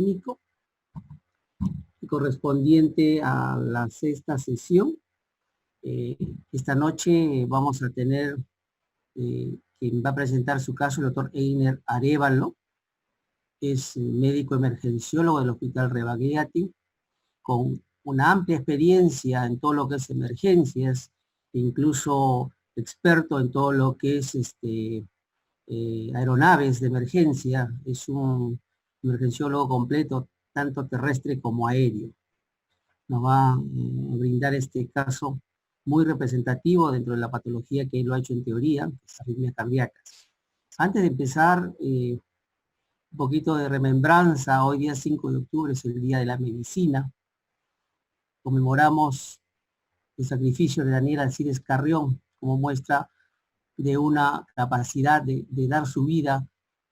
clínico correspondiente a la sexta sesión. Esta noche vamos a tener quien va a presentar su caso, el doctor Einer Arévalo. Es médico emergenciólogo del Hospital Rebagliati, con una amplia experiencia en todo lo que es emergencias, incluso experto en todo lo que es aeronaves de emergencia. Es un emergenciólogo completo, tanto terrestre como aéreo. Nos va a brindar este caso muy representativo dentro de la patología que él lo ha hecho en teoría, las arritmias cardíacas. Antes de empezar, un poquito de remembranza. Hoy día 5 de octubre es el Día de la Medicina. Conmemoramos el sacrificio de Daniel Alcides Carrión como muestra de una capacidad de dar su vida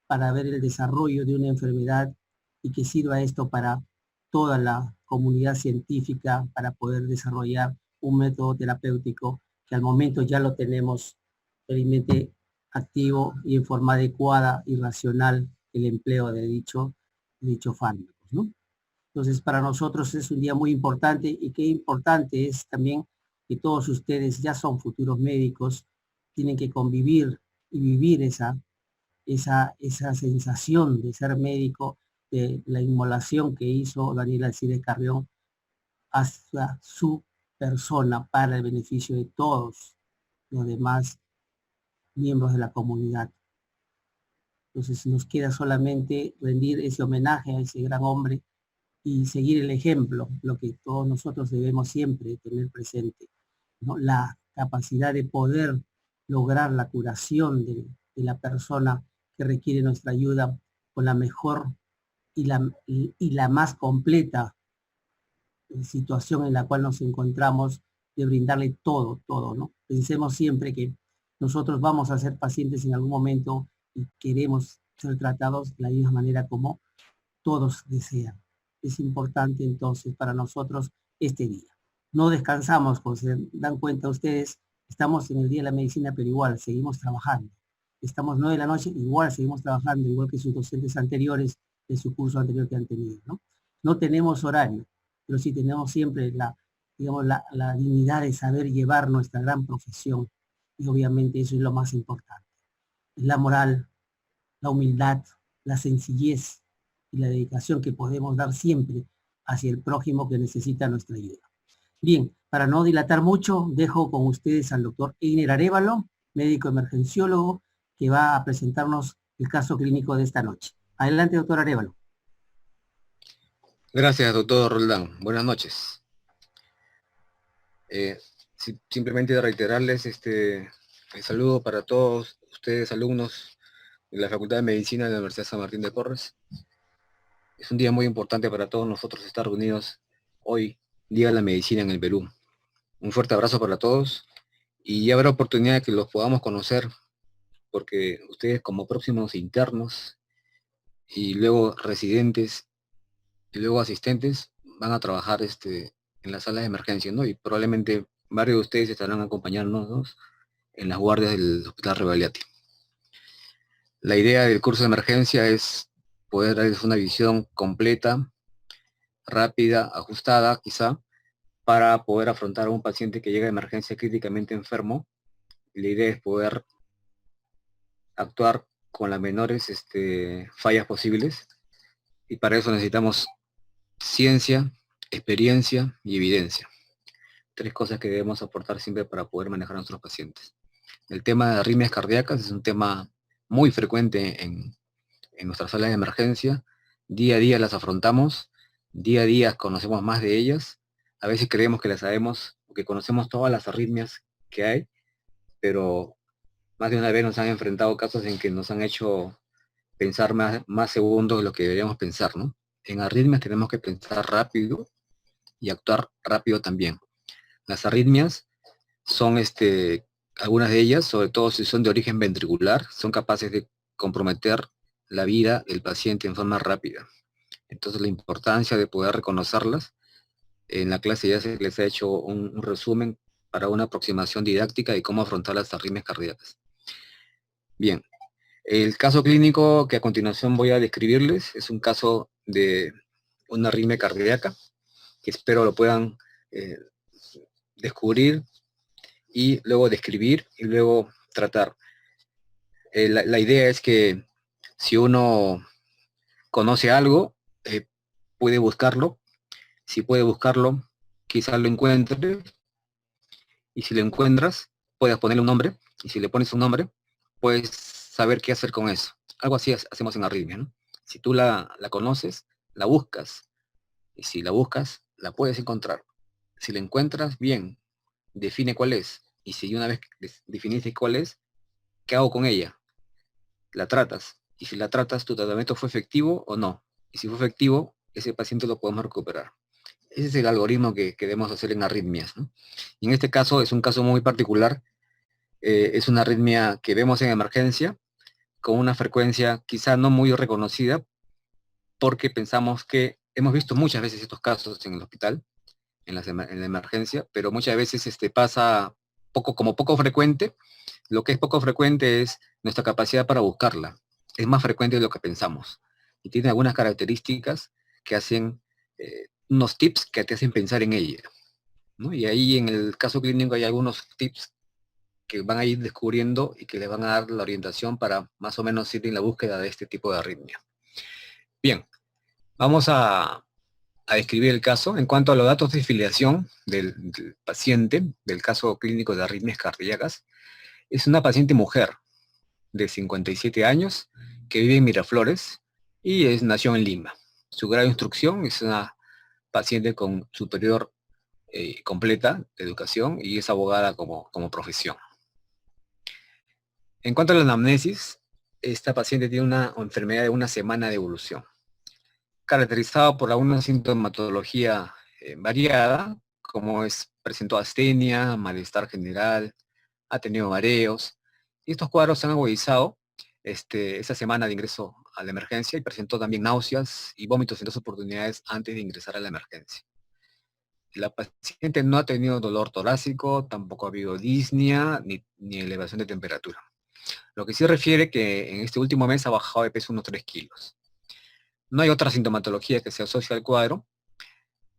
para ver el desarrollo de una enfermedad y que sirva esto para toda la comunidad científica para poder desarrollar un método terapéutico que al momento ya lo tenemos felizmente activo y en forma adecuada y racional el empleo de dicho fármacos, ¿no? Entonces para nosotros es un día muy importante, y qué importante es también que todos ustedes ya son futuros médicos, tienen que convivir y vivir esa sensación de ser médico, de la inmolación que hizo Daniel Alcides Carrión hacia su persona para el beneficio de todos los demás miembros de la comunidad. Entonces nos queda solamente rendir ese homenaje a ese gran hombre y seguir el ejemplo, lo que todos nosotros debemos siempre tener presente, ¿no? La capacidad de poder lograr la curación de la persona que requiere nuestra ayuda con la mejor y la más completa situación en la cual nos encontramos, de brindarle todo, ¿no? Pensemos siempre que nosotros vamos a ser pacientes en algún momento y queremos ser tratados de la misma manera como todos desean. Es importante entonces para nosotros este día. No descansamos, como se dan cuenta ustedes, estamos en el Día de la Medicina, pero igual seguimos trabajando. Estamos 9 de la noche, igual seguimos trabajando, igual que sus docentes anteriores de su curso anterior que han tenido, ¿no? No tenemos horario, pero sí tenemos siempre la dignidad de saber llevar nuestra gran profesión, y obviamente eso es lo más importante. La moral, la humildad, la sencillez y la dedicación que podemos dar siempre hacia el prójimo que necesita nuestra ayuda. Bien, para no dilatar mucho, dejo con ustedes al doctor Einer Arévalo, médico emergenciólogo, que va a presentarnos el caso clínico de esta noche. Adelante, doctor Arévalo. Gracias, doctor Roldán. Buenas noches. Simplemente reiterarles el saludo para todos ustedes, alumnos de la Facultad de Medicina de la Universidad San Martín de Porres. Es un día muy importante para todos nosotros estar reunidos hoy, Día de la Medicina en el Perú. Un fuerte abrazo para todos, y ya habrá oportunidad de que los podamos conocer, porque ustedes como próximos internos y luego residentes y luego asistentes van a trabajar en las salas de emergencia, ¿no? Y probablemente varios de ustedes estarán acompañándonos en las guardias del Hospital Rebagliati. La idea del curso de emergencia es poder darles una visión completa, rápida, ajustada quizá, para poder afrontar a un paciente que llega a emergencia críticamente enfermo. La idea es poder actuar con las menores fallas posibles, y para eso necesitamos ciencia, experiencia y evidencia. 3 cosas que debemos aportar siempre para poder manejar a nuestros pacientes. El tema de arritmias cardíacas es un tema muy frecuente en nuestras salas de emergencia. Día a día las afrontamos, día a día conocemos más de ellas. A veces creemos que las sabemos, que conocemos todas las arritmias que hay, pero más de una vez nos han enfrentado casos en que nos han hecho pensar más segundos de lo que deberíamos pensar, ¿no? En arritmias tenemos que pensar rápido y actuar rápido también. Las arritmias son, algunas de ellas, sobre todo si son de origen ventricular, son capaces de comprometer la vida del paciente en forma rápida. Entonces la importancia de poder reconocerlas, en la clase ya se les ha hecho un resumen para una aproximación didáctica de cómo afrontar las arritmias cardíacas. Bien, el caso clínico que a continuación voy a describirles es un caso de una arritmia cardíaca, que espero lo puedan descubrir y luego describir y luego tratar. La idea es que si uno conoce algo, puede buscarlo. Si puede buscarlo, quizás lo encuentre. Y si lo encuentras, puedes ponerle un nombre. Y si le pones un nombre, puedes saber qué hacer con eso. Algo así hacemos en arritmia, ¿no? Si tú la conoces, la buscas. Y si la buscas, la puedes encontrar. Si la encuentras, bien, define cuál es. Y si una vez que definiste cuál es, ¿qué hago con ella? La tratas. Y si la tratas, tu tratamiento fue efectivo o no. Y si fue efectivo, ese paciente lo podemos recuperar. Ese es el algoritmo que debemos hacer en arritmias, ¿no? Y en este caso es un caso muy particular. Es una arritmia que vemos en emergencia, con una frecuencia quizá no muy reconocida, porque pensamos que hemos visto muchas veces estos casos en el hospital, en la emergencia, pero muchas veces pasa como poco frecuente. Lo que es poco frecuente es nuestra capacidad para buscarla. Es más frecuente de lo que pensamos. Y tiene algunas características que hacen unos tips que te hacen pensar en ella, ¿no? Y ahí en el caso clínico hay algunos tips que van a ir descubriendo y que le van a dar la orientación para más o menos ir en la búsqueda de este tipo de arritmia. Bien, vamos a describir el caso. En cuanto a los datos de filiación del paciente, del caso clínico de arritmias cardíacas, es una paciente mujer de 57 años que vive en Miraflores y nació en Lima. Su grado de instrucción es una paciente con superior completa de educación y es abogada como profesión. En cuanto a la anamnesis, esta paciente tiene una enfermedad de una semana de evolución, caracterizado por una sintomatología variada, como presentó astenia, malestar general, ha tenido mareos, y estos cuadros se han agudizado esa semana de ingreso a la emergencia y presentó también náuseas y vómitos en 2 oportunidades antes de ingresar a la emergencia. La paciente no ha tenido dolor torácico, tampoco ha habido disnea ni elevación de temperatura. Lo que sí refiere que en este último mes ha bajado de peso unos 3 kilos. No hay otra sintomatología que se asocie al cuadro,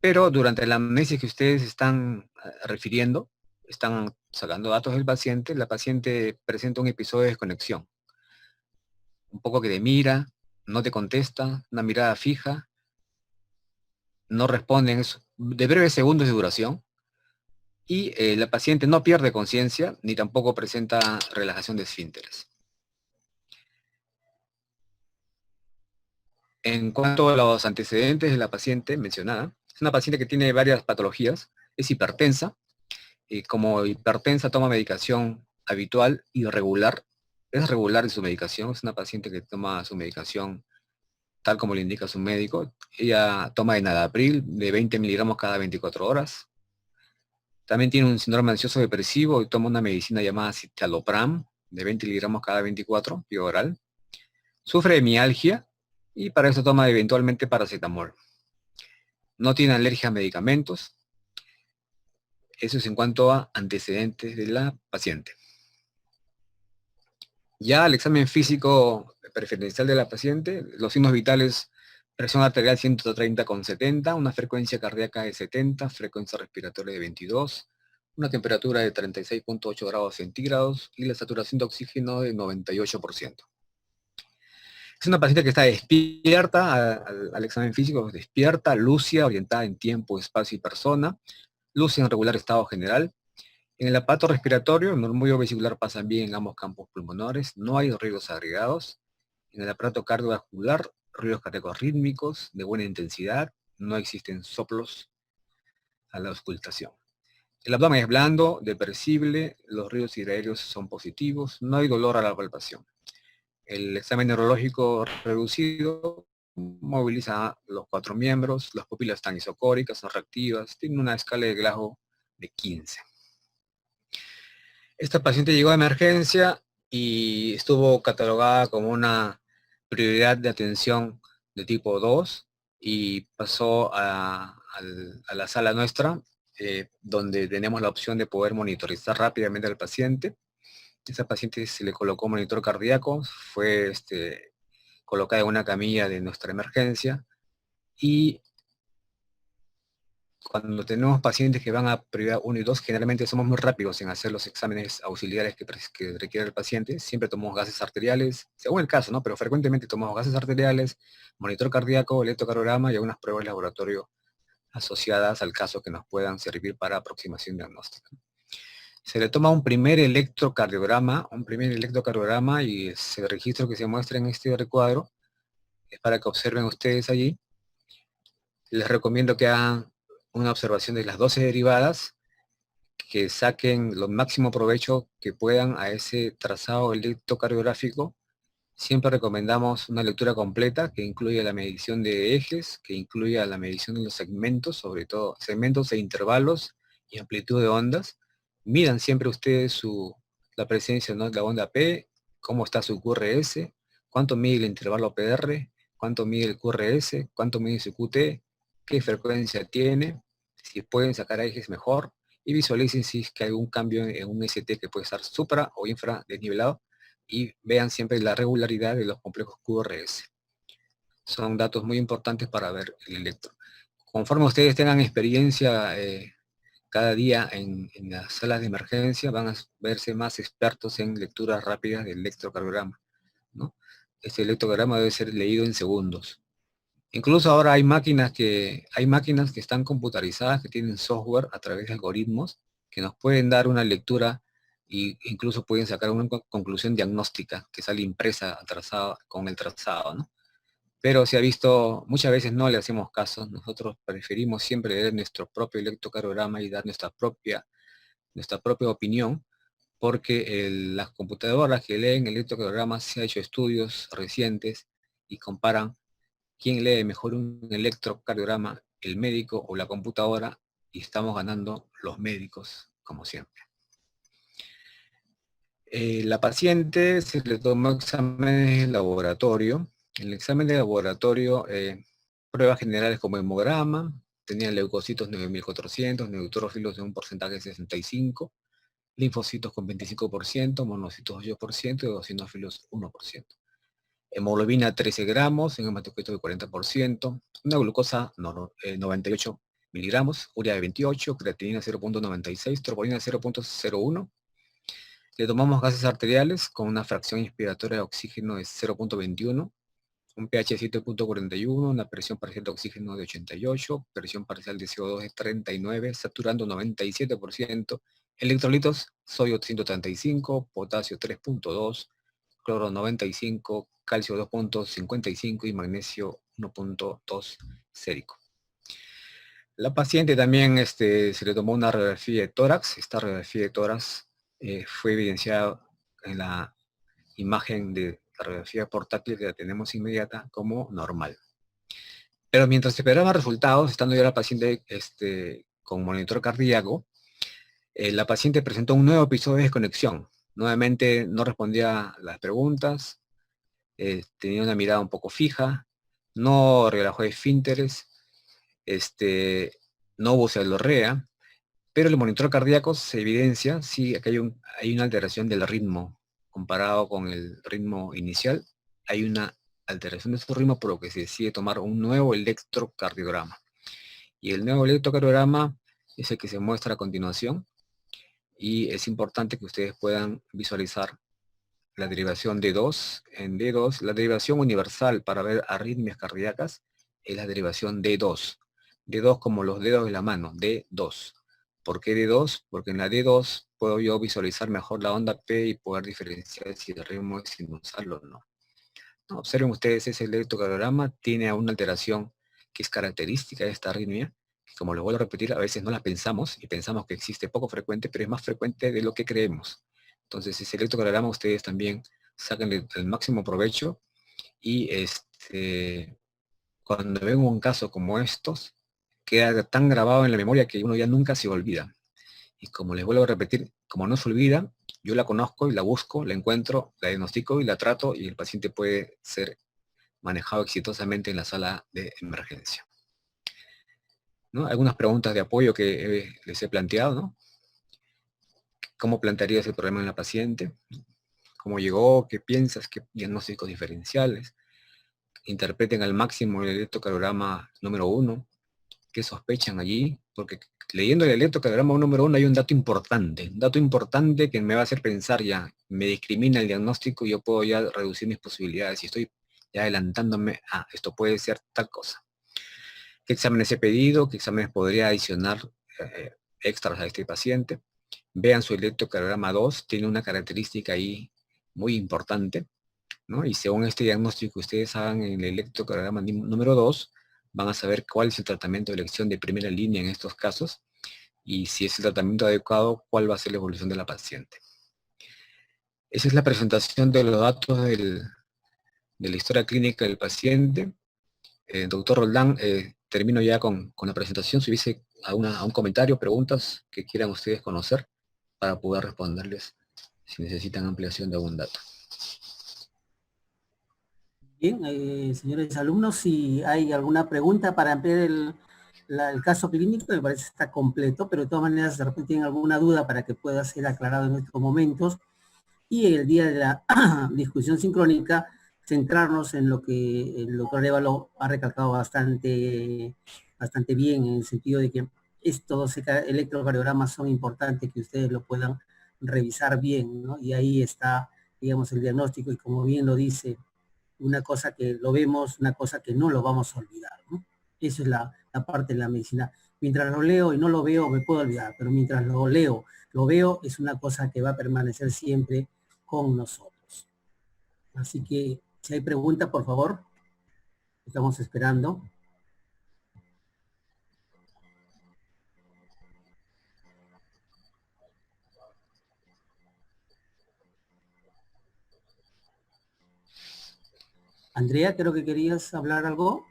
pero durante la amnesia que ustedes están refiriendo, están sacando datos del paciente, la paciente presenta un episodio de desconexión. Un poco que te mira, no te contesta, una mirada fija, no responde de breves segundos de duración, y la paciente no pierde conciencia, ni tampoco presenta relajación de esfínteres. En cuanto a los antecedentes de la paciente mencionada, es una paciente que tiene varias patologías, es hipertensa, y como hipertensa toma medicación habitual y regular, es regular en su medicación, es una paciente que toma su medicación tal como le indica su médico. Ella toma enalapril de 20 miligramos cada 24 horas. También tiene un síndrome ansioso depresivo y toma una medicina llamada citalopram de 20 miligramos cada 24, vía oral. Sufre de mialgia y para eso toma eventualmente paracetamol. No tiene alergia a medicamentos. Eso es en cuanto a antecedentes de la paciente. Ya el examen físico preferencial de la paciente, los signos vitales: presión arterial 130/70, una frecuencia cardíaca de 70, frecuencia respiratoria de 22, una temperatura de 36.8 grados centígrados y la saturación de oxígeno de 98%. Es una paciente que está despierta al examen físico, despierta, lúcida, orientada en tiempo, espacio y persona, lúcida en regular estado general. En el aparato respiratorio, el murmullo vesicular pasa bien en ambos campos pulmonares, no hay ruidos agregados. En el aparato cardiovascular, ruidos cardíacos rítmicos de buena intensidad, no existen soplos a la auscultación. El abdomen es blando, depresible, los ruidos hidroaéreos son positivos, no hay dolor a la palpación. El examen neurológico reducido moviliza los 4 miembros, las pupilas están isocóricas, son reactivas, tiene una escala de Glasgow de 15. Esta paciente llegó a emergencia y estuvo catalogada como una prioridad de atención de tipo 2 y pasó a la sala nuestra, donde tenemos la opción de poder monitorizar rápidamente al paciente. Esa paciente se le colocó monitor cardíaco, fue colocada en una camilla de nuestra emergencia y cuando tenemos pacientes que van a prioridad 1 y 2, generalmente somos muy rápidos en hacer los exámenes auxiliares que requiere el paciente. Siempre tomamos gases arteriales, según el caso, ¿no? Pero frecuentemente tomamos gases arteriales, monitor cardíaco, electrocardiograma y algunas pruebas de laboratorio asociadas al caso que nos puedan servir para aproximación diagnóstica. Se le toma un primer electrocardiograma y ese registro que se muestra en este recuadro es para que observen ustedes allí. Les recomiendo que hagan una observación de las 12 derivadas, que saquen lo máximo provecho que puedan a ese trazado electrocardiográfico. Siempre recomendamos una lectura completa que incluya la medición de ejes, que incluya la medición de los segmentos, sobre todo segmentos e intervalos y amplitud de ondas. Midan siempre ustedes la presencia, ¿no?, de la onda P, cómo está su QRS, cuánto mide el intervalo PR, cuánto mide el QRS, cuánto mide su QT, qué frecuencia tiene, si pueden sacar ejes mejor, y visualicen si es que hay algún cambio en un ST que puede estar supra o infra desnivelado, y vean siempre la regularidad de los complejos QRS. Son datos muy importantes para ver el electro. Conforme ustedes tengan experiencia cada día en las salas de emergencia, van a verse más expertos en lecturas rápidas del electrocardiograma, ¿no? Este electrocardiograma debe ser leído en segundos. Incluso ahora hay máquinas que están computarizadas, que tienen software a través de algoritmos, que nos pueden dar una lectura e incluso pueden sacar una conclusión diagnóstica que sale impresa con el trazado, ¿no? Pero se ha visto, muchas veces no le hacemos caso. Nosotros preferimos siempre leer nuestro propio electrocardiograma y dar nuestra propia opinión, porque las computadoras que leen el electrocardiograma, se han hecho estudios recientes y comparan quién lee mejor un electrocardiograma, el médico o la computadora, y estamos ganando los médicos, como siempre. La paciente se le tomó exámenes de laboratorio. En el examen de laboratorio, pruebas generales como hemograma, tenía leucocitos 9400, neutrófilos de un porcentaje de 65, linfocitos con 25%, monocitos 8% y eosinófilos 1%. Hemoglobina 13 gramos, en hematocrito de 40%, una glucosa 98 miligramos, urea de 28, creatinina 0.96, troponina 0.01. Le tomamos gases arteriales con una fracción inspiratoria de oxígeno de 0.21, un pH de 7.41, una presión parcial de oxígeno de 88, presión parcial de CO2 de 39, saturando 97%, electrolitos, sodio 135, potasio 3.2, cloro 95, calcio 2.55 y magnesio 1.2 sérico. La paciente también se le tomó una radiografía de tórax. Esta radiografía de tórax fue evidenciada en la imagen de la radiografía portátil que la tenemos inmediata como normal. Pero mientras esperaban resultados, estando ya la paciente con monitor cardíaco, la paciente presentó un nuevo episodio de desconexión. Nuevamente no respondía a las preguntas, tenía una mirada un poco fija, no relajó esfínteres, no hubo cefalorrea, pero el monitor cardíaco se evidencia, sí, que hay una alteración del ritmo comparado con el ritmo inicial. Hay una alteración de su ritmo, por lo que se decide tomar un nuevo electrocardiograma. Y el nuevo electrocardiograma es el que se muestra a continuación, y es importante que ustedes puedan visualizar la derivación D2. En D2, la derivación universal para ver arritmias cardíacas es la derivación D2. D2 como los dedos de la mano, D2. ¿Por qué D2? Porque en la D2 puedo yo visualizar mejor la onda P y poder diferenciar si el ritmo es sinusal o no. Observen ustedes, ese electrocardiograma tiene una alteración que es característica de esta arritmia, que, como lo vuelvo a repetir, a veces no la pensamos y pensamos que existe poco frecuente, pero es más frecuente de lo que creemos. Entonces, ese electrocardiograma ustedes también saquen el máximo provecho, y cuando ven un caso como estos, queda tan grabado en la memoria que uno ya nunca se olvida. Y como les vuelvo a repetir, como no se olvida, yo la conozco y la busco, la encuentro, la diagnostico y la trato, y el paciente puede ser manejado exitosamente en la sala de emergencia, ¿no? Algunas preguntas de apoyo que les he planteado, ¿no? ¿Cómo plantearías el problema en la paciente? ¿Cómo llegó? ¿Qué piensas? ¿Qué diagnósticos diferenciales? Interpreten al máximo el electrocardiograma número 1. ¿Qué sospechan allí? porque leyendo el electrocardiograma número 1 hay un dato importante que me va a hacer pensar ya, me discrimina el diagnóstico y yo puedo ya reducir mis posibilidades y estoy ya adelantándome a esto puede ser tal cosa. ¿Qué exámenes he pedido? ¿Qué exámenes podría adicionar extras a este paciente? Vean su electrocardiograma 2, tiene una característica ahí muy importante, ¿no? Y según este diagnóstico que ustedes hagan en el electrocardiograma número 2, van a saber cuál es el tratamiento de elección de primera línea en estos casos, y si es el tratamiento adecuado, cuál va a ser la evolución de la paciente. Esa es la presentación de los datos de la historia clínica del paciente. Doctor Roldán, termino ya con la presentación. Si hubiese a un comentario, preguntas que quieran ustedes conocer para poder responderles si necesitan ampliación de algún dato. Bien, señores alumnos, si hay alguna pregunta para ampliar el caso clínico, me parece que está completo, pero de todas maneras, de repente tienen alguna duda para que pueda ser aclarado en estos momentos. Y el día de la discusión sincrónica, centrarnos en lo que el doctor Révalo ha recalcado bastante bien, en el sentido de que estos electrocardiogramas son importantes, que ustedes lo puedan revisar bien, ¿no? Y ahí está, digamos, el diagnóstico, y como bien lo dice, una cosa que lo vemos, una cosa que no lo vamos a olvidar, ¿no? Esa es la parte de la medicina. Mientras lo leo y no lo veo, me puedo olvidar, pero mientras lo leo, lo veo, es una cosa que va a permanecer siempre con nosotros. Así que, si hay preguntas, por favor, estamos esperando. Andrea, creo que querías hablar algo.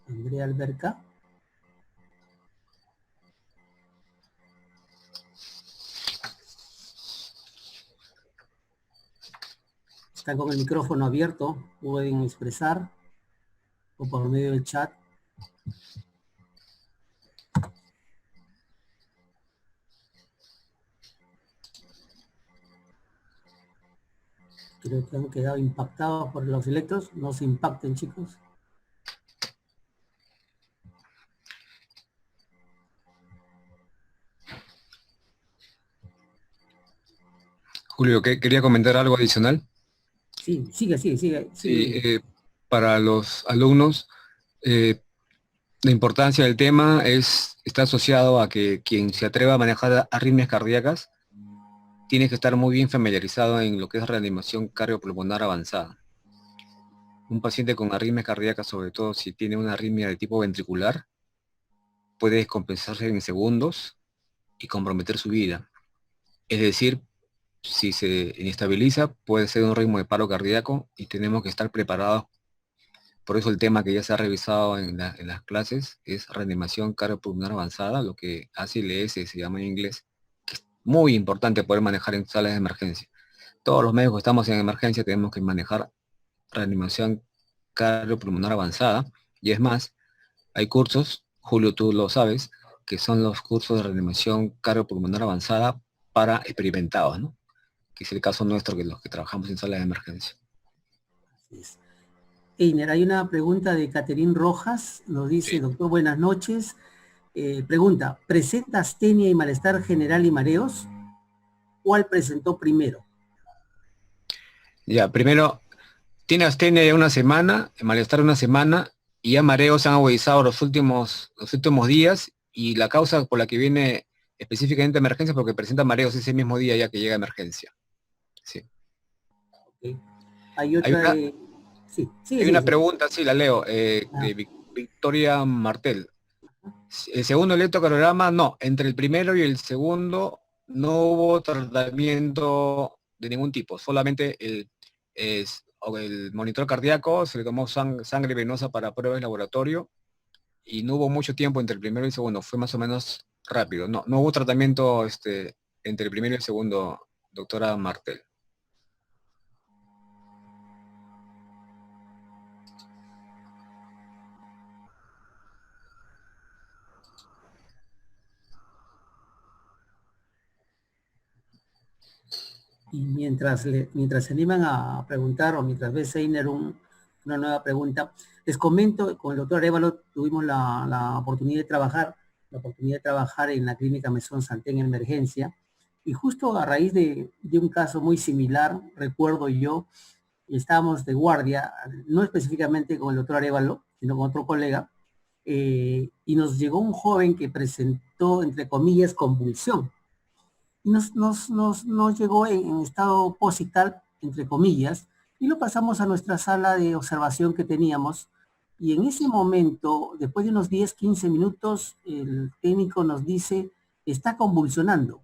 Andrea Alberca. Están con el micrófono abierto, pueden expresar, o por medio del chat. Creo que han quedado impactados por los electros. No se impacten, chicos. Julio, ¿quería comentar algo adicional? Sí, sigue. Sí, para los alumnos, la importancia del tema está asociado a que quien se atreva a manejar arritmias cardíacas tiene que estar muy bien familiarizado en lo que es reanimación cardiopulmonar avanzada. Un paciente con arritmias cardíacas, sobre todo si tiene una arritmia de tipo ventricular, puede descompensarse en segundos y comprometer su vida. Es decir, si se inestabiliza, puede ser un ritmo de paro cardíaco y tenemos que estar preparados. Por eso el tema que ya se ha revisado en las clases es reanimación cardiopulmonar avanzada, lo que ACLS se llama en inglés, que es muy importante poder manejar en salas de emergencia. Todos los médicos que estamos en emergencia tenemos que manejar reanimación cardiopulmonar avanzada, y es más, hay cursos, Julio, tú lo sabes, que son los cursos de reanimación cardiopulmonar avanzada para experimentados, ¿no? Que es el caso nuestro, que los que trabajamos en salas de emergencia. Así es. Einer, hay una pregunta de Caterín Rojas, nos dice, sí. Doctor, buenas noches. Pregunta, ¿presenta astenia y malestar general y mareos? ¿Cuál presentó primero? Ya, primero, tiene astenia ya una semana, malestar una semana, y ya mareos se han agudizado los últimos días, y la causa por la que viene específicamente a emergencia porque presenta mareos ese mismo día ya que llega a emergencia. Sí. Okay. Hay otra hay una pregunta, sí, la leo, de Victoria Martel. El segundo electrocardiograma, no, entre el primero y el segundo no hubo tratamiento de ningún tipo, solamente el monitor cardíaco, se le tomó sangre venosa para pruebas de laboratorio y no hubo mucho tiempo entre el primero y el segundo, fue más o menos rápido, no hubo tratamiento entre el primero y el segundo, doctora Martel. Y mientras se animan a preguntar, o mientras ve Seiner una nueva pregunta. Les comento, con el doctor Arévalo tuvimos la oportunidad de trabajar en la clínica Mesón Santé en emergencia, y justo a raíz de un caso muy similar, recuerdo yo, estábamos de guardia, no específicamente con el doctor Arévalo, sino con otro colega, y nos llegó un joven que presentó, entre comillas, convulsión. Y nos llegó en estado posital, entre comillas, y lo pasamos a nuestra sala de observación que teníamos. Y en ese momento, después de unos 10, 15 minutos, el técnico nos dice, está convulsionando.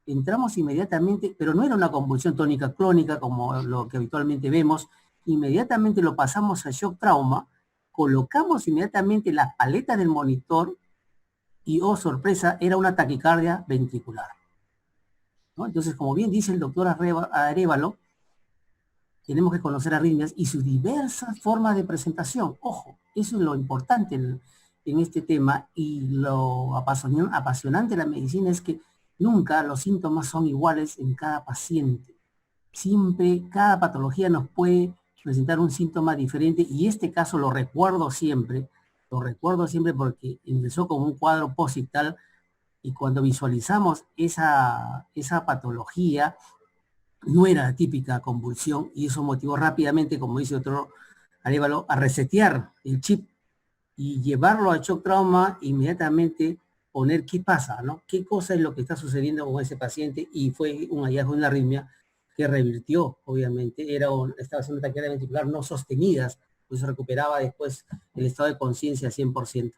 Entramos inmediatamente, pero no era una convulsión tónica clónica como lo que habitualmente vemos. Inmediatamente lo pasamos a shock trauma, colocamos inmediatamente la paleta del monitor y, oh sorpresa, era una taquicardia ventricular, ¿no? Entonces, como bien dice el doctor Arévalo, tenemos que conocer arritmias y sus diversas formas de presentación. Ojo, eso es lo importante en este tema, y lo apasionante de la medicina es que nunca los síntomas son iguales en cada paciente. Siempre, cada patología nos puede presentar un síntoma diferente, y este caso lo recuerdo siempre porque empezó como un cuadro posictal, y cuando visualizamos esa patología, no era la típica convulsión, y eso motivó rápidamente, como dice otro Arévalo, a resetear el chip y llevarlo a shock trauma, inmediatamente poner qué pasa, ¿no? ¿Qué cosa es lo que está sucediendo con ese paciente? Y fue un hallazgo de una arritmia que revirtió, obviamente, estaba haciendo taquicardia ventricular no sostenidas, pues recuperaba después el estado de conciencia 100%.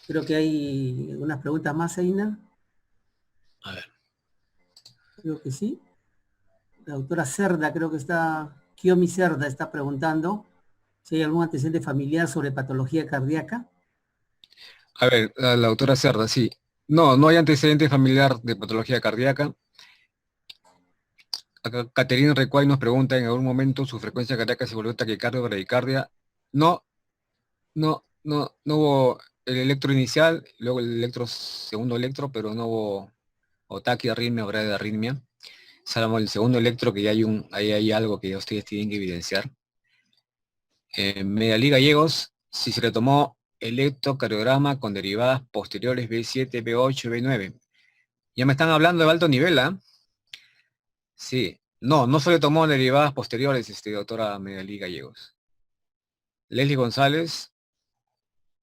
Creo que hay unas preguntas más, Eina. A ver. Creo que sí. La doctora Cerda, creo que Kiomi Cerda está preguntando si hay algún antecedente familiar sobre patología cardíaca. A ver, la doctora Cerda, sí. No, no hay antecedente familiar de patología cardíaca. Acá Caterina Recuay nos pregunta, ¿en algún momento su frecuencia cardíaca se volvió taquicardia o bradicardia? No, no hubo el electro inicial, luego el segundo electro, pero no hubo o taquiarritmia o bradiarritmia. Salvo el segundo electro, que ya ahí hay algo que ustedes tienen que evidenciar. Medalí Gallegos, si se le tomó electrocardiograma con derivadas posteriores B7, B8, B9. Ya me están hablando de alto nivel, ¿ah? Sí. No se le tomó derivadas posteriores, doctora Medalí Gallegos. Leslie González,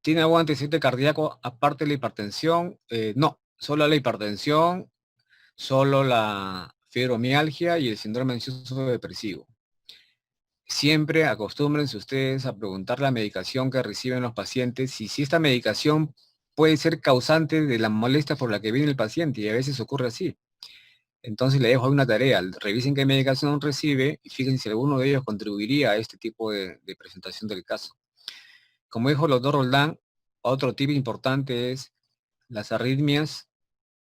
¿tiene algún antecedente cardíaco aparte de la hipertensión? No, solo la hipertensión, solo la fibromialgia y el síndrome ansioso depresivo. Siempre acostúmbrense ustedes a preguntar la medicación que reciben los pacientes y si esta medicación puede ser causante de la molestia por la que viene el paciente, y a veces ocurre así. Entonces le dejo una tarea, revisen qué medicación recibe y fíjense si alguno de ellos contribuiría a este tipo de presentación del caso. Como dijo el doctor Roldán, otro tip importante es las arritmias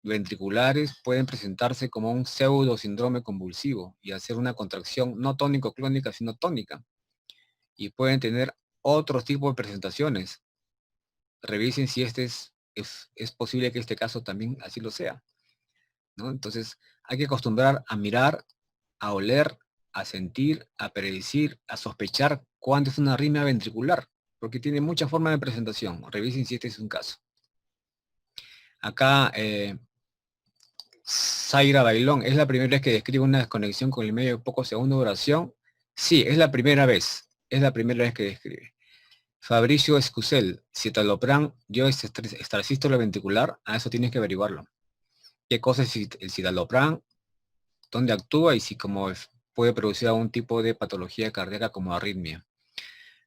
ventriculares pueden presentarse como un pseudo síndrome convulsivo y hacer una contracción no tónico-clónica, sino tónica. Y pueden tener otros tipos de presentaciones. Revisen si es posible que este caso también así lo sea, ¿no? Entonces hay que acostumbrar a mirar, a oler, a sentir, a predecir, a sospechar cuándo es una arritmia ventricular, porque tiene muchas formas de presentación. Revisen si este es un caso. Acá, Zaira Bailón, ¿es la primera vez que describe una desconexión con el medio de pocos segundos de duración? Sí, es la primera vez. Es la primera vez que describe. Fabricio Escusel, citalopram dio extrasístole ventricular. A eso tienes que averiguarlo. ¿Qué cosa es el citalopram? ¿Dónde actúa? Y si puede producir algún tipo de patología cardíaca como arritmia.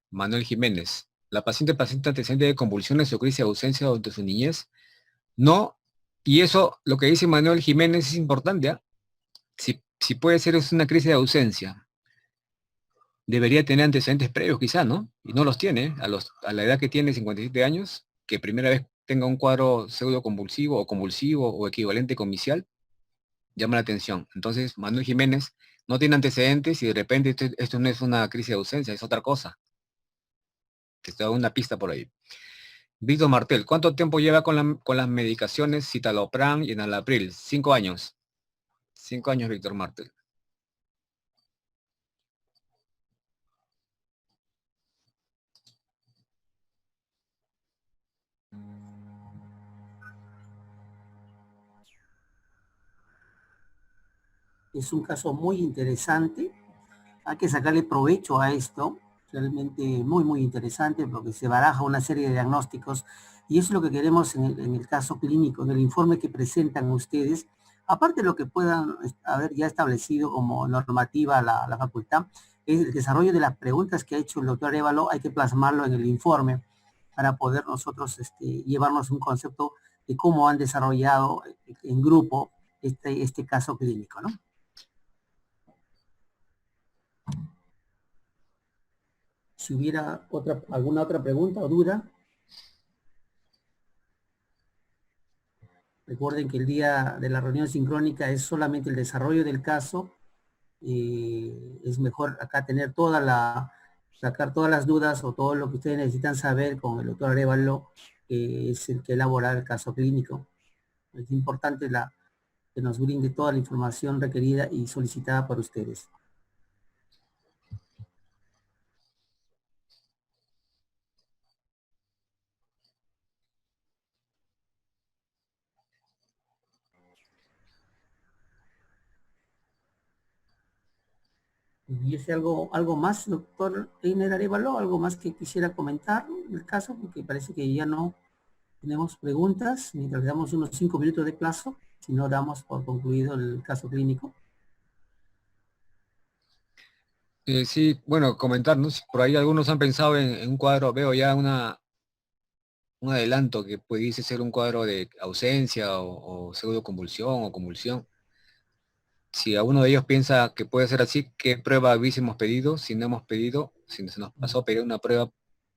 Manuel Jiménez, ¿la paciente presenta antecedente de convulsiones o crisis de ausencia durante su niñez? No, y eso, lo que dice Manuel Jiménez es importante, ¿eh? Si puede ser es una crisis de ausencia, debería tener antecedentes previos quizá, ¿no? Y no los tiene, a la edad que tiene, 57 años, que primera vez tenga un cuadro pseudo convulsivo o equivalente comicial, llama la atención. Entonces, Manuel Jiménez no tiene antecedentes y de repente esto no es una crisis de ausencia, es otra cosa. Te estoy dando una pista por ahí. Víctor Martel, ¿cuánto tiempo lleva con las medicaciones citalopram y enalapril? 5 años. 5 años, Víctor Martel. Es un caso muy interesante. Hay que sacarle provecho a esto, realmente muy interesante, porque se baraja una serie de diagnósticos y eso es lo que queremos en el caso clínico, en el informe que presentan ustedes, aparte de lo que puedan haber ya establecido como normativa la facultad, es el desarrollo de las preguntas que ha hecho el doctor Arévalo, hay que plasmarlo en el informe para poder nosotros llevarnos un concepto de cómo han desarrollado en grupo este caso clínico, ¿no? Si hubiera alguna otra pregunta o duda, recuerden que el día de la reunión sincrónica es solamente el desarrollo del caso. Es mejor acá tener sacar todas las dudas o todo lo que ustedes necesitan saber con el doctor Arévalo, que es el que elabora el caso clínico. Es importante que nos brinde toda la información requerida y solicitada por ustedes. ¿Y algo más, doctor Einer Arévalo? ¿Algo más que quisiera comentar en el caso? Porque parece que ya no tenemos preguntas, mientras le damos unos 5 minutos de plazo, si no damos por concluido el caso clínico. Sí, bueno, comentarnos, por ahí algunos han pensado en un cuadro, veo ya un adelanto que pudiese ser un cuadro de ausencia o pseudoconvulsión o convulsión. Si alguno de ellos piensa que puede ser así, ¿qué prueba hubiésemos pedido? Si no hemos pedido, si se nos pasó a pedir una prueba,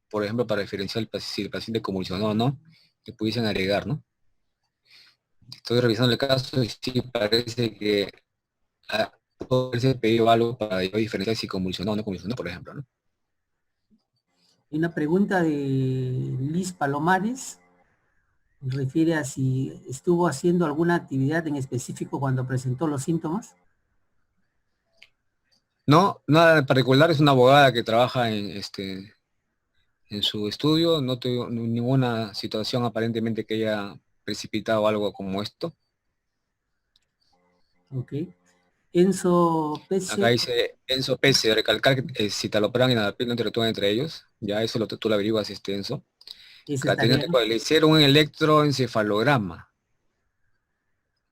por ejemplo, para diferenciar si el paciente convulsionó o no, que pudiesen agregar, ¿no? Estoy revisando el caso y sí parece que puede haberse pedido algo para yo diferenciar si convulsionó o no convulsionó, por ejemplo, ¿no? Hay una pregunta de Liz Palomares, refiere a si estuvo haciendo alguna actividad en específico cuando presentó los síntomas. No, nada en particular, es una abogada que trabaja en su estudio, no tuvo ninguna situación aparentemente que haya precipitado algo como esto. Ok. Enzo Acá Pese, dice Enzo Pese, recalcar que citalopram y nadapil no interactúan entre ellos. Ya eso tú lo averiguas, Enzo. esa es Caterina tarea. Recuay, le hicieron un electroencefalograma.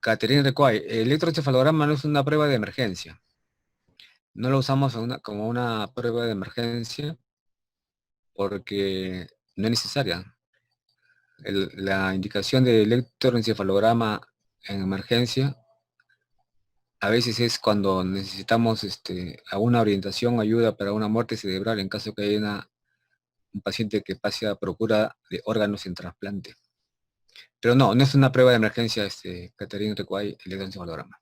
Caterina Recuay, el electroencefalograma no es una prueba de emergencia. No lo usamos como una prueba de emergencia porque no es necesaria. La indicación de electroencefalograma en emergencia a veces es cuando necesitamos alguna orientación o ayuda para una muerte cerebral en caso que haya un paciente que pase a procura de órganos en trasplante. Pero no, no es una prueba de emergencia, Caterina Recuay, el electroencefalograma.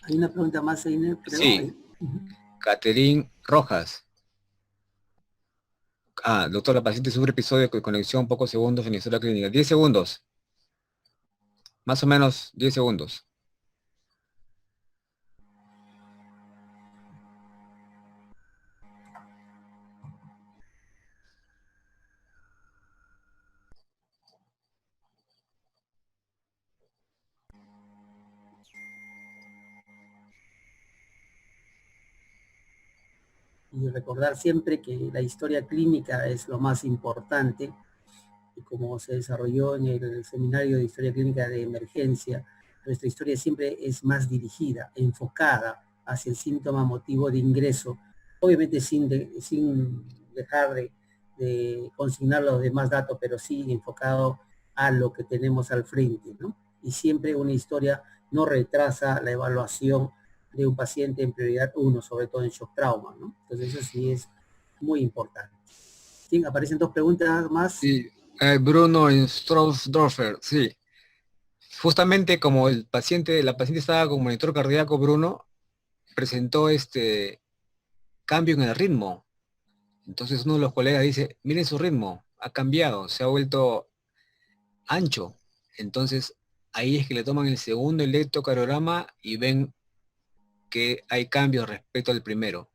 Hay una pregunta más, Einer, creo. Sí, Caterín Rojas. Doctor, la paciente sufre episodio de conexión pocos segundos en la historia clínica. 10 segundos, más o menos 10 segundos. Y recordar siempre que la historia clínica es lo más importante, y como se desarrolló en el seminario de historia clínica de emergencia, nuestra historia siempre es más dirigida, enfocada hacia el síntoma motivo de ingreso, obviamente sin dejar de consignar los demás datos, pero sí enfocado a lo que tenemos al frente, ¿no? Y siempre una historia no retrasa la evaluación de un paciente en prioridad uno, sobre todo en shock trauma, ¿no? Entonces eso sí es muy importante. Sí, aparecen dos preguntas más. Sí, Bruno Straussdorfer, sí. Justamente como la paciente estaba con monitor cardíaco, Bruno presentó cambio en el ritmo. Entonces uno de los colegas dice, miren su ritmo, ha cambiado, se ha vuelto ancho. Entonces ahí es que le toman el segundo electrocardiograma y ven que hay cambios respecto al primero.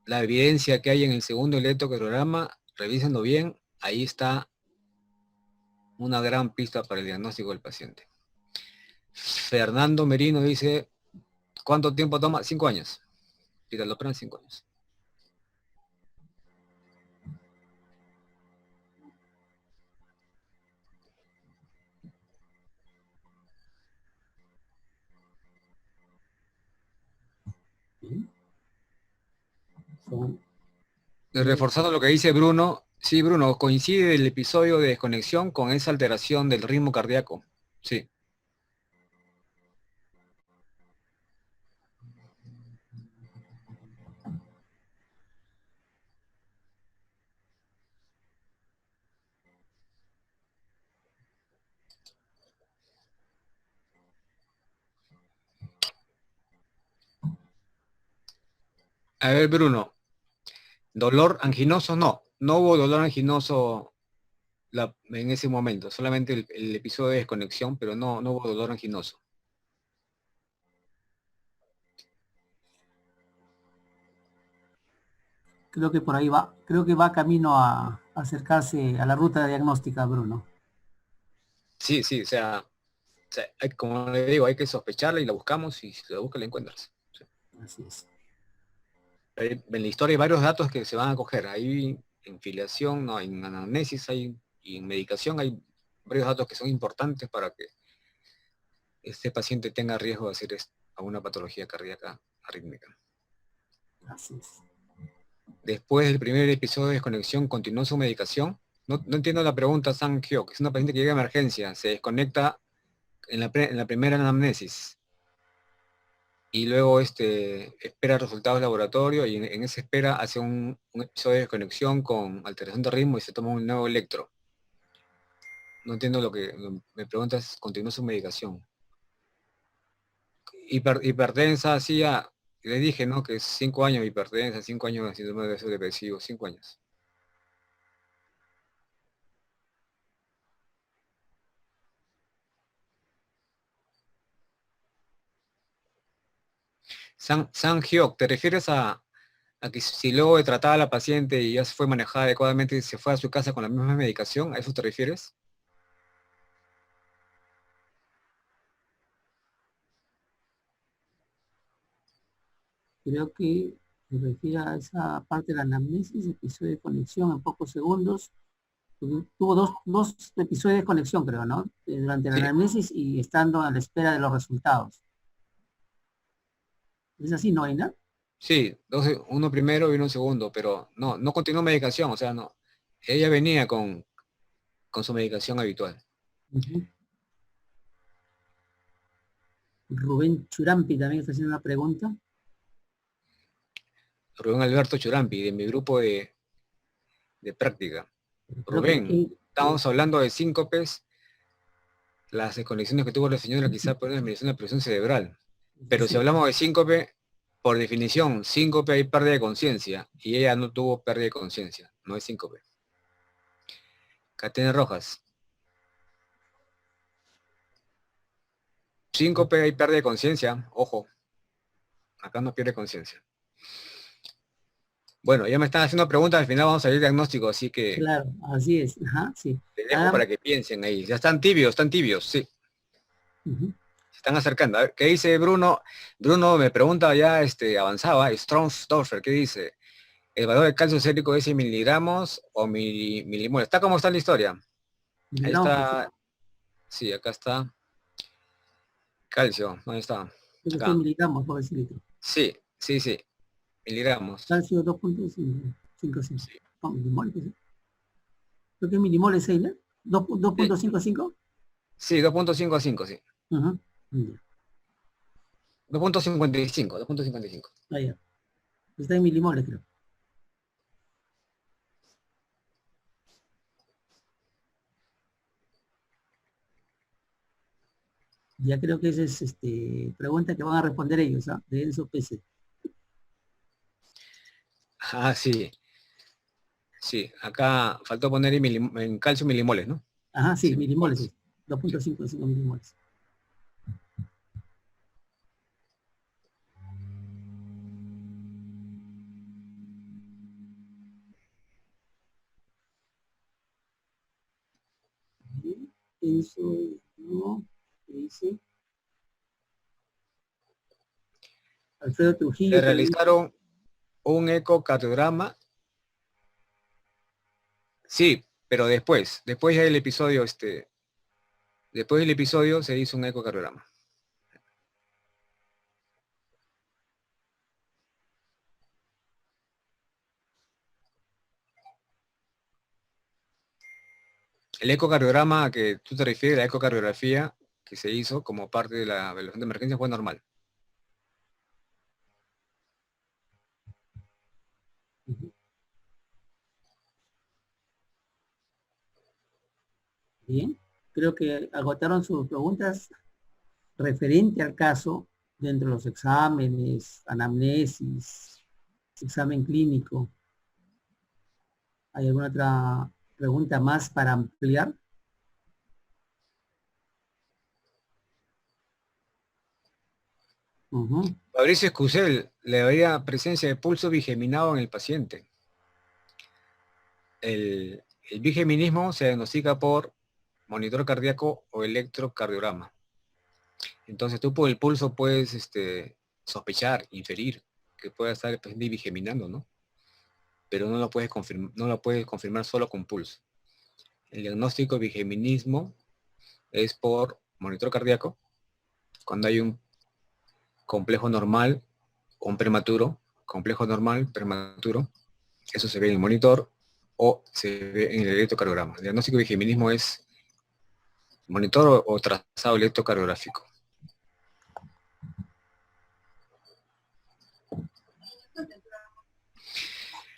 la evidencia que hay en el segundo electrocardiograma, revísenlo bien, ahí está una gran pista para el diagnóstico del paciente. Fernando Merino dice, ¿cuánto tiempo toma? 5 años. Citalopram 5 años. Son Reforzando lo que dice Bruno, sí, Bruno, coincide el episodio de desconexión con esa alteración del ritmo cardíaco. Sí. A ver, Bruno, dolor anginoso no hubo dolor anginoso en ese momento, solamente el episodio de desconexión, pero no hubo dolor anginoso. Creo que por ahí va, creo que va camino a acercarse a la ruta diagnóstica, Bruno. Sí, o sea, como le digo, hay que sospecharla y la buscamos, y si la buscas la encuentras. Sí. Así es. En la historia hay varios datos que se van a coger. Ahí en filiación, no, en anamnesis y en medicación hay varios datos que son importantes para que este paciente tenga riesgo de hacer a una patología cardíaca arrítmica. Así es. Después del primer episodio de desconexión, ¿continuó su medicación? No entiendo la pregunta, San Hyok. Es una paciente que llega a emergencia, se desconecta en la primera anamnesis y luego espera resultados de laboratorio y en esa espera hace un episodio de desconexión con alteración de ritmo y se toma un nuevo electro. No entiendo me preguntas, ¿continuó su medicación? Hipertensa, sí, ya, le dije, ¿no? Que 5 años de hipertensa, 5 años de síndrome depresivo, 5 años. San Hyok, ¿te refieres a que si luego de tratar a la paciente y ya se fue manejada adecuadamente y se fue a su casa con la misma medicación? ¿A eso te refieres? Creo que se refiere a esa parte de la anamnesis, episodio de conexión en pocos segundos. Tuvo dos episodios de conexión, creo, ¿no? Durante la Sí, anamnesis y estando a la espera de los resultados. ¿Es así, no, Aina? sí, uno primero y uno segundo, pero no continuó medicación, o sea, no. Ella venía con su medicación habitual. Ujú. Rubén Churampi también está haciendo una pregunta. Rubén Alberto Churampi, de mi grupo de práctica. Creo que Rubén, estamos hablando de síncopes, las desconexiones que tuvo la señora quizá por una mediación de presión cerebral. Pero si sí, hablamos de síncope, por definición, síncope hay pérdida de conciencia, y ella no tuvo pérdida de conciencia, no es síncope. Catena Rojas. Síncope hay pérdida de conciencia, ojo, acá no pierde conciencia. Bueno, ya me están haciendo preguntas, al final vamos a ir diagnóstico, así que claro, así es. Ajá, sí. les dejo para que piensen ahí. Ya están tibios, sí. Uh-huh. Se están acercando. A ver, ¿qué dice Bruno? Bruno me pregunta ya avanzaba, Stromsdorfer, ¿qué dice? ¿El valor de calcio sérico es en miligramos o milimoles? ¿Está como está la historia? Ahí Miligramos por está, ciento. sí, acá está. Calcio, ¿dónde está? Creo que está en Acá. miligramos por decilitro. Sí, miligramos. Calcio 2.55. Sí, No, milimoles, pues, sí. Creo que es milimoles, ¿eh? sí, 2.55. sí, 2.55, sí. Ajá. Ya. 2.55, 2.55. Ah, ya. Está en milimoles, creo. Ya creo que esa es pregunta que van a responder ellos, ¿ah? De Enzo PC. Ah, sí, sí. Acá faltó poner en calcio milimoles, ¿no? Ajá, sí, Sí, milimoles milimoles. es. Sí. 2.55 milimoles. Eso, ¿no? ¿Qué dice? Alfredo Trujillo. Le realizaron un ecocardiograma. Sí, pero después ya el episodio, después del episodio se hizo un ecocardiograma. El ecocardiograma a que tú te refieres, la ecocardiografía que se hizo como parte de la evaluación de emergencia fue normal. Bien, creo que agotaron sus preguntas referente al caso dentro de los exámenes, anamnesis, examen clínico. ¿Hay alguna otra pregunta más para ampliar? Fabricio Escusel, le había presencia de pulso bigeminado en el paciente. El bigeminismo se diagnostica por monitor cardíaco o electrocardiograma. Entonces tú por el pulso puedes sospechar, inferir que pueda estar el paciente bigeminando, ¿no? Pero no lo puedes confirmar solo con pulso. El diagnóstico de bigeminismo es por monitor cardíaco, cuando hay un complejo normal con prematuro, complejo normal, prematuro, eso se ve en el monitor o se ve en el electrocardiograma. El diagnóstico de bigeminismo es monitor o trazado electrocardiográfico.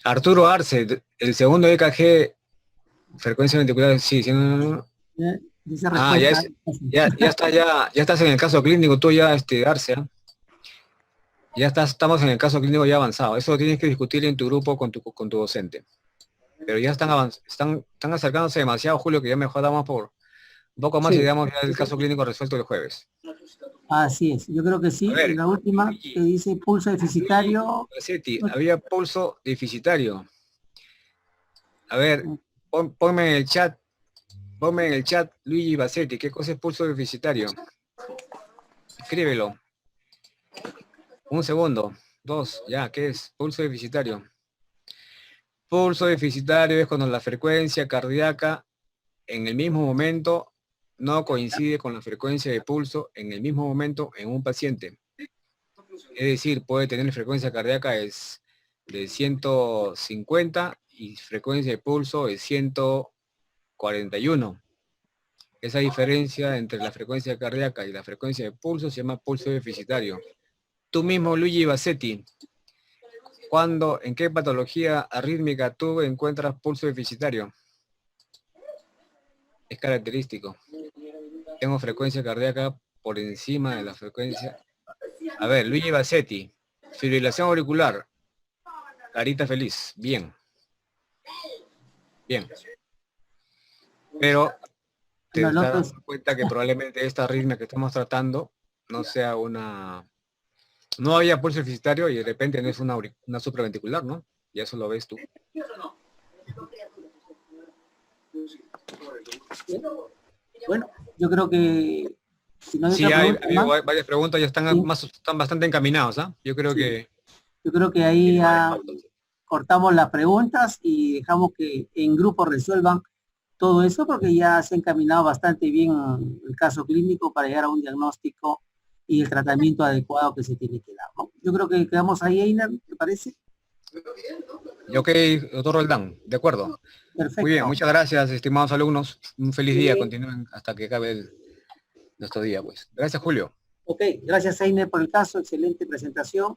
Arturo Arce, el segundo EKG, frecuencia ventricular, sí, sí, no. Ah, ya estás en el caso clínico, tú ya, Arce, ¿eh? Estamos en el caso clínico ya avanzado. Eso lo tienes que discutir en tu grupo con tu docente. Pero ya están acercándose demasiado, Julio, que ya mejor damos por un poco más y damos ya el caso clínico resuelto el jueves. Así es, yo creo que sí. A ver, la última que dice pulso deficitario. Había pulso deficitario. A ver, ponme en el chat, Luigi Bassetti, ¿qué cosa es pulso deficitario? Escríbelo. Un segundo, 2, ya, ¿qué es? Pulso deficitario. Pulso deficitario es cuando la frecuencia cardíaca en el mismo momento no coincide con la frecuencia de pulso en el mismo momento en un paciente. Es decir, puede tener frecuencia cardíaca de 150 y frecuencia de pulso de 141. Esa diferencia entre la frecuencia cardíaca y la frecuencia de pulso se llama pulso deficitario. Tú mismo, Luigi Bassetti, ¿en qué patología arrítmica tú encuentras pulso deficitario? Es característico. Tengo frecuencia cardíaca por encima de la frecuencia. A ver, Luigi Bassetti, fibrilación auricular, carita feliz, bien. Bien. Pero te das cuenta que probablemente esta arritmia que estamos tratando no sea no haya pulso deficitario y de repente no es una supraventricular, ¿no? Y eso lo ves tú. Bueno, yo creo que si no hay varias preguntas, ya están bastante encaminados, ¿ah? Yo creo que ahí ya cortamos las preguntas y dejamos que en grupo resuelvan todo eso, porque ya se ha encaminado bastante bien el caso clínico para llegar a un diagnóstico y el tratamiento adecuado que se tiene que dar, ¿no? Yo creo que quedamos ahí, Einer, ¿te parece? Ok, doctor Roldán, de acuerdo. Perfecto. Muy bien, muchas gracias, estimados alumnos. Un feliz día, continúen hasta que acabe nuestro día, pues. Gracias, Julio. Ok, gracias, Einer, por el caso, excelente presentación.